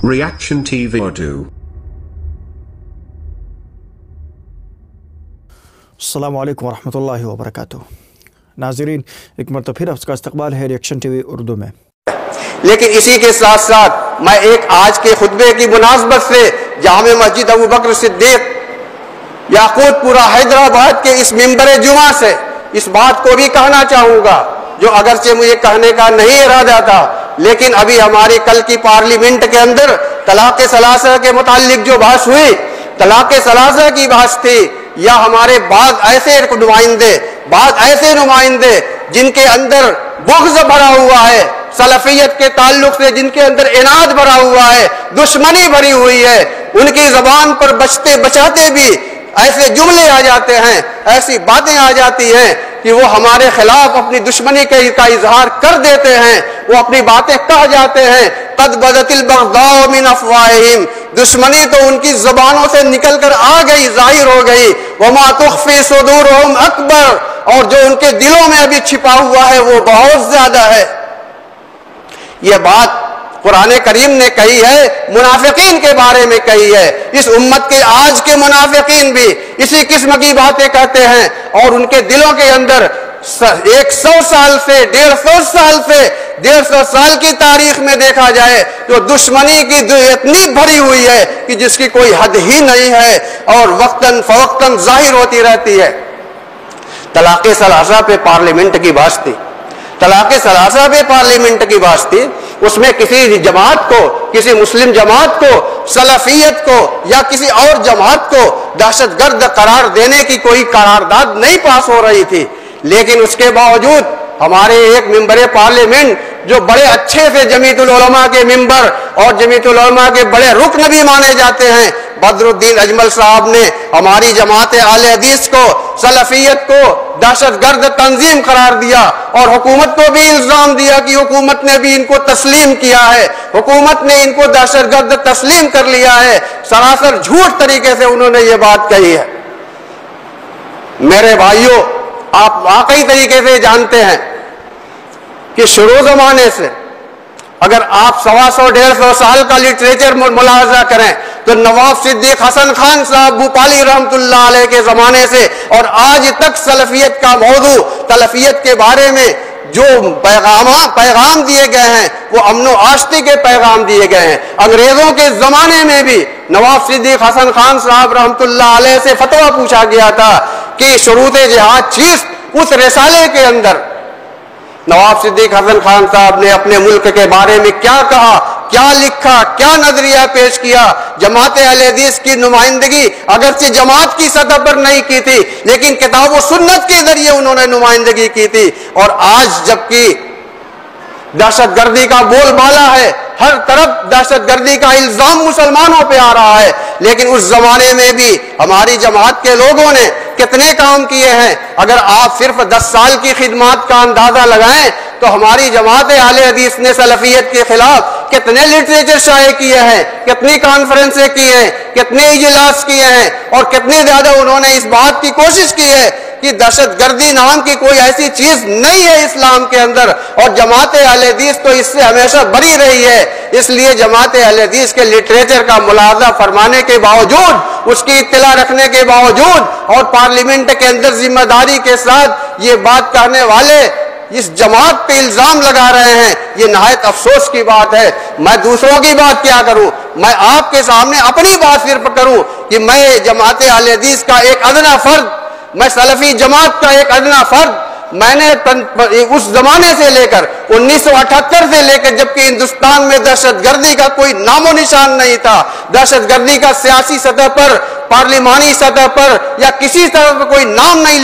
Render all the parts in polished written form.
Reaction TV Urdu. السلام علیکم ورحمۃ اللہ وبرکاتہ۔ ناظرین، ایک مرتبہ پھر آپ کا استقبال ہے ریئیکشن ٹی وی اردو میں۔ لیکن اسی کے ساتھ ساتھ میں ایک آج کے خطبے کی مناسبت سے جامع مسجد ابو بکر صدیق یاقوت پورہ حیدرآباد کے اس ممبر جمعہ سے اس بات کو بھی کہنا چاہوں گا، جو اگرچہ مجھے کہنے کا نہیں ارادہ تھا، لیکن ابھی ہماری کل کی پارلیمنٹ کے اندر طلاق ثلاثہ کے متعلق جو بحث ہوئی، طلاق ثلاثہ کی بحث تھی، یا ہمارے بعض ایسے نمائندے جن کے اندر بغض بھرا ہوا ہے، سلفیت کے تعلق سے جن کے اندر عناد بھرا ہوا ہے، دشمنی بھری ہوئی ہے، ان کی زبان پر بچاتے بھی ایسے جملے آ جاتے ہیں، ایسی باتیں آ جاتی ہیں کہ وہ ہمارے خلاف اپنی دشمنی کا اظہار کر دیتے ہیں، وہ اپنی باتیں کہہ جاتے ہیں۔ قد بدت البغضاء من افواہہم، دشمنی تو ان کی زبانوں سے نکل کر آ گئی، ظاہر ہو گئی۔ وما تخفی صدورہم اکبر، اور جو ان کے دلوں میں ابھی چھپا ہوا ہے وہ بہت زیادہ ہے۔ یہ بات قرآن کریم نے کہی ہے، منافقین کے بارے میں کہی ہے۔ اس امت کے آج کے منافقین بھی اسی قسم کی باتیں کہتے ہیں، اور ان کے دلوں کے اندر 100 سال سے 150 سال کی تاریخ میں دیکھا جائے تو دشمنی کی اتنی بھری ہوئی ہے کہ جس کی کوئی حد ہی نہیں ہے، اور وقتاً فوقتاً ظاہر ہوتی رہتی ہے۔ طلاق ثلاثہ پہ پارلیمنٹ کی بحث تھی، طلاق ثلاثہ پہ پارلیمنٹ کی بحث تھی، اس میں کسی جماعت کو، کسی مسلم جماعت کو، سلفیت کو یا کسی اور جماعت کو دہشت گرد قرار دینے کی کوئی قرارداد نہیں پاس ہو رہی تھی، لیکن اس کے باوجود ہمارے ایک ممبر پارلیمنٹ جو بڑے اچھے سے جمیعت العلماء کے ممبر اور جمیعت العلماء کے بڑے رکن بھی مانے جاتے ہیں، بدر الدین اجمل صاحب نے ہماری جماعت اہل حدیث کو، سلفیت کو دہشت گرد تنظیم قرار دیا، اور حکومت کو بھی الزام دیا کہ حکومت نے بھی ان کو تسلیم کیا ہے، حکومت نے ان کو دہشت گرد تسلیم کر لیا ہے۔ سراسر جھوٹ طریقے سے انہوں نے یہ بات کہی ہے۔ میرے بھائیوں، آپ واقعی طریقے سے جانتے ہیں کہ شروع زمانے سے اگر آپ 125 سال کا لٹریچر ملاحظہ کریں تو نواب صدیق حسن خان صاحب بھوپالی رحمت اللہ علیہ کے زمانے سے اور آج تک سلفیت کا موضوع، سلفیت کے بارے میں جو پیغام دیے گئے ہیں وہ امن و آشتی کے پیغام دیے گئے ہیں۔ انگریزوں کے زمانے میں بھی نواب صدیق حسن خان صاحب رحمت اللہ علیہ سے فتویٰ پوچھا گیا تھا کہ شروط جہاد چیز، اس رسالے کے اندر نواب صدیق حسن خان صاحب نے اپنے ملک کے بارے میں کیا کہا، کیا لکھا، کیا نظریہ پیش کیا۔ جماعت اہل حدیث کی نمائندگی اگرچہ جماعت کی سطح پر نہیں کی تھی، لیکن کتاب و سنت کے ذریعے انہوں نے نمائندگی کی تھی۔ اور آج جبکہ دہشت گردی کا بول بالا ہے، ہر طرف دہشت گردی کا الزام مسلمانوں پہ آ رہا ہے، لیکن اس زمانے میں بھی ہماری جماعت کے لوگوں نے کتنے کام کیے ہیں۔ اگر آپ صرف 10 سال کی خدمات کا اندازہ لگائیں تو ہماری جماعت اہل حدیث نے سلفیت کے خلاف کتنے لٹریچر شائع کیے ہیں، کتنی کانفرنسیں کی ہیں، کتنے اجلاس کیے ہیں، اور کتنے زیادہ انہوں نے اس بات کی کوشش کی ہے کہ دہشت گردی نام کی کوئی ایسی چیز نہیں ہے اسلام کے اندر، اور جماعت اہل حدیث تو اس سے ہمیشہ بری رہی ہے۔ اس لیے جماعت اہل حدیث کے لٹریچر کا ملاحظہ فرمانے کے باوجود، اس کی اطلاع رکھنے کے باوجود، اور پارلیمنٹ کے اندر ذمہ داری کے ساتھ یہ بات کہنے والے اس جماعت پہ الزام لگا رہے ہیں، یہ نہایت افسوس کی بات ہے۔ میں دوسروں کی بات کیا کروں، میں آپ کے سامنے اپنی بات صرف کروں کہ میں جماعت اہل حدیث کا ایک ادنا فرد، میں سلفی جماعت کا ایک ادنا فرد، میں نے اس زمانے سے لے کر 1978 سے لے کر جبکہ ہندوستان میں دہشت گردی کا کوئی نام و نشان نہیں تھا، دہشت گردی کا سیاسی سطح پر، پارلیمانی سطح پر یا کسی طرح پر کوئی نام نہیں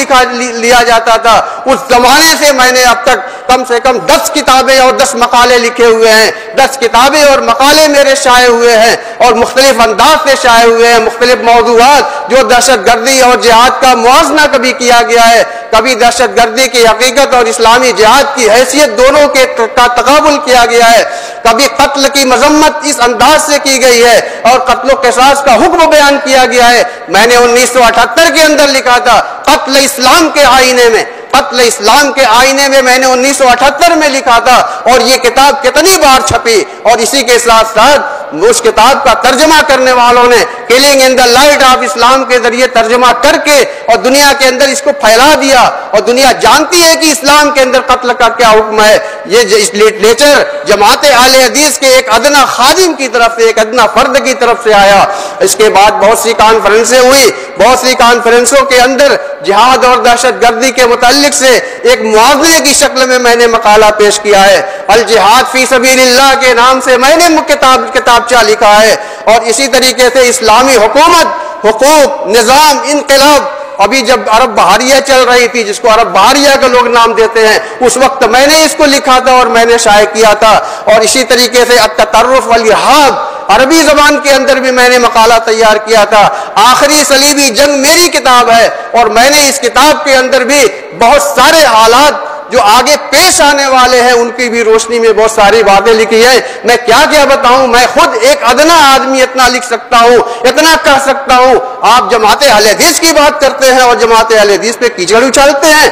لیا جاتا تھا، اس زمانے سے میں نے اب تک کم سے کم 10 کتابیں اور 10 مقالے لکھے ہوئے ہیں، 10 کتابیں اور مقالے میرے شائع ہوئے ہیں، اور مختلف انداز سے شائع ہوئے ہیں، مختلف موضوعات جو دہشت گردی اور جہاد کا موازنہ کبھی کیا گیا ہے، کبھی دہشت گردی کی حقیقت اور اسلامی جہاد کی حیثیت دونوں کا تقابل کیا گیا ہے، کبھی قتل کی مذمت اس انداز سے کی گئی ہے اور قتل و قصاص کا حکم بیان کیا گیا ہے۔ میں نے 1978 کے اندر لکھا تھا قتل اسلام کے آئینے میں، قتل اسلام کے آئینے میں نے 1978 میں لکھا تھا، اور یہ کتاب کتنی بار چھپی، اور اسی کے ساتھ ساتھ اس کتاب کا ترجمہ کرنے والوں نے killing in the light of Islam کے ذریعے ترجمہ کر کے اور دنیا کے اندر اس کو پھیلا دیا، اور دنیا جانتی ہے کہ اسلام کے اندر قتل کا کیا حکم ہے۔ یہ لٹریچر جماعت اہل حدیث کے ایک ادنا خادم کی طرف سے، ایک ادنا فرد کی طرف سے آیا۔ اس کے بعد بہت سی کانفرنسیں ہوئی، بہت سی کانفرنسوں کے اندر جہاد اور دہشت گردی کے متعلق سے ایک موازنے کی شکل میں نے مقالہ پیش کیا ہے۔ الجہاد فی سبیل اللہ کے نام سے میں نے کتابچہ لکھا ہے، اور اسی طریقے سے اسلامی حکومت، حقوق، نظام، انقلاب، ابھی جب عرب بہاریہ چل رہی تھی، جس کو عرب بہاریہ کا لوگ نام دیتے ہیں، اس وقت میں نے اس کو لکھا تھا اور میں نے شائع کیا تھا۔ اور اسی طریقے سے التطرف والارہاب، عربی زبان کے اندر بھی میں نے مقالہ تیار کیا تھا۔ آخری صلیبی جنگ میری کتاب ہے، اور میں نے اس کتاب کے اندر بھی بہت سارے حالات جو آگے پیش آنے والے ہیں ان کی بھی روشنی میں بہت ساری باتیں لکھی ہیں۔ میں کیا بتاؤں، میں خود ایک ادنا آدمی اتنا لکھ سکتا ہوں، اتنا کہہ سکتا ہوں۔ آپ جماعت اہل حدیث کی بات کرتے ہیں اور جماعت اہل حدیث پہ کیچڑ اچھالتے ہیں۔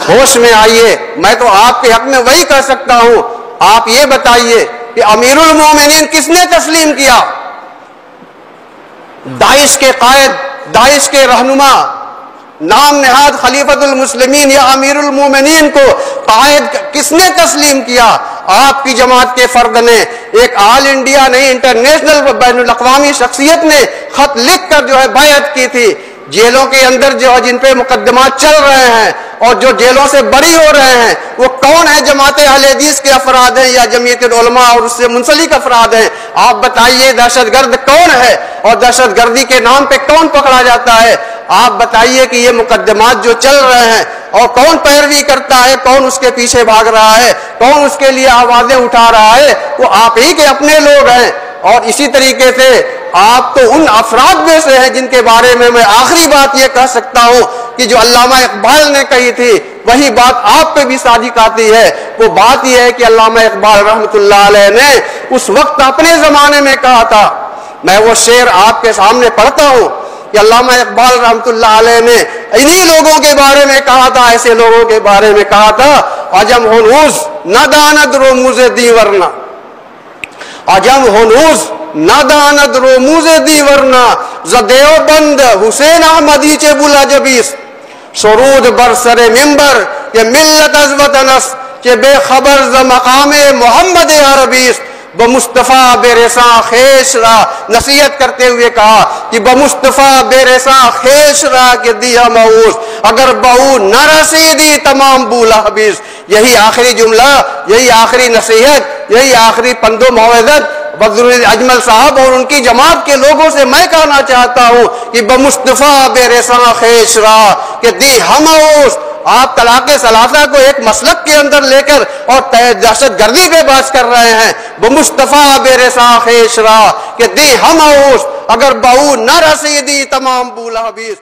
ہوش میں آئیے، میں تو آپ کے حق میں وہی کہہ سکتا ہوں۔ آپ یہ بتائیے کہ امیر المومنین کس نے تسلیم کیا؟ داعش کے قائد، داعش کے رہنما، نام نہاد خلیفۃ المسلمین یا امیر المومنین کو قائد کس نے تسلیم کیا؟ آپ کی جماعت کے فرد نے، ایک آل انڈیا نہیں انٹرنیشنل بین الاقوامی شخصیت نے خط لکھ کر جو ہے بیعت کی تھی۔ جیلوں کے اندر جو جن پہ مقدمات چل رہے ہیں اور جو جیلوں سے بری ہو رہے ہیں، وہ کون ہے؟ جماعت اہل حدیث کے افراد ہیں یا جمعیت العلماء اور اس سے منسلک افراد ہیں؟ آپ بتائیے دہشت گرد کون ہے اور دہشت گردی کے نام پہ کون پکڑا جاتا ہے؟ آپ بتائیے کہ یہ مقدمات جو چل رہے ہیں اور کون پیروی کرتا ہے، کون اس کے پیچھے بھاگ رہا ہے، کون اس کے لیے آوازیں اٹھا رہا ہے؟ وہ آپ ہی کے اپنے لوگ ہیں۔ اور اسی طریقے سے آپ تو ان افراد میں سے ہیں جن کے بارے میں آخری بات یہ کہہ سکتا ہوں کہ جو علامہ اقبال نے کہی تھی وہی بات آپ پہ بھی صادق آتی ہے۔ وہ بات یہ ہے کہ علامہ اقبال رحمۃ اللہ علیہ نے اس وقت اپنے زمانے میں کہا تھا، میں وہ شعر آپ کے سامنے پڑھتا ہوں کہ علامہ اقبال رحمۃ اللہ علیہ نے انہی لوگوں کے بارے میں کہا تھا، ایسے لوگوں کے بارے میں کہا تھا، عجم ہنوز نہ داند رموز دی ورنہ، عجم ہنوز نہ داند رموز دی ورنہ، زدیو بند حسین احمدی چے بلا جبیس، سرود بر سر ممبر یہ ملت از وطنس چے بے خبر ز مقام محمد عربیس، بمصطفیٰ بے رساں خیش را، نصیحت کرتے ہوئے کہا کہ بمصطفیٰ بے رساں خیش را کہ دیا معوز، اگر بہو نہ رسیدی تمام بولا حبیز۔ یہی آخری جملہ، یہی آخری نصیحت، یہی آخری پند و موعظت بدر اجمل صاحب اور ان کی جماعت کے لوگوں سے میں کہنا چاہتا ہوں کہ بمصطفیٰ بے رساں خیش را کہ دی ہمعوز۔ آپ طلاق ثلاثہ کو ایک مسلک کے اندر لے کر اور دہشت گردی پہ بحث کر رہے ہیں۔ بمصطفیٰ بے رساں خیش را کہ دی ہمعوز، اگر بہو نہ رسیدی تمام بولا حبیز۔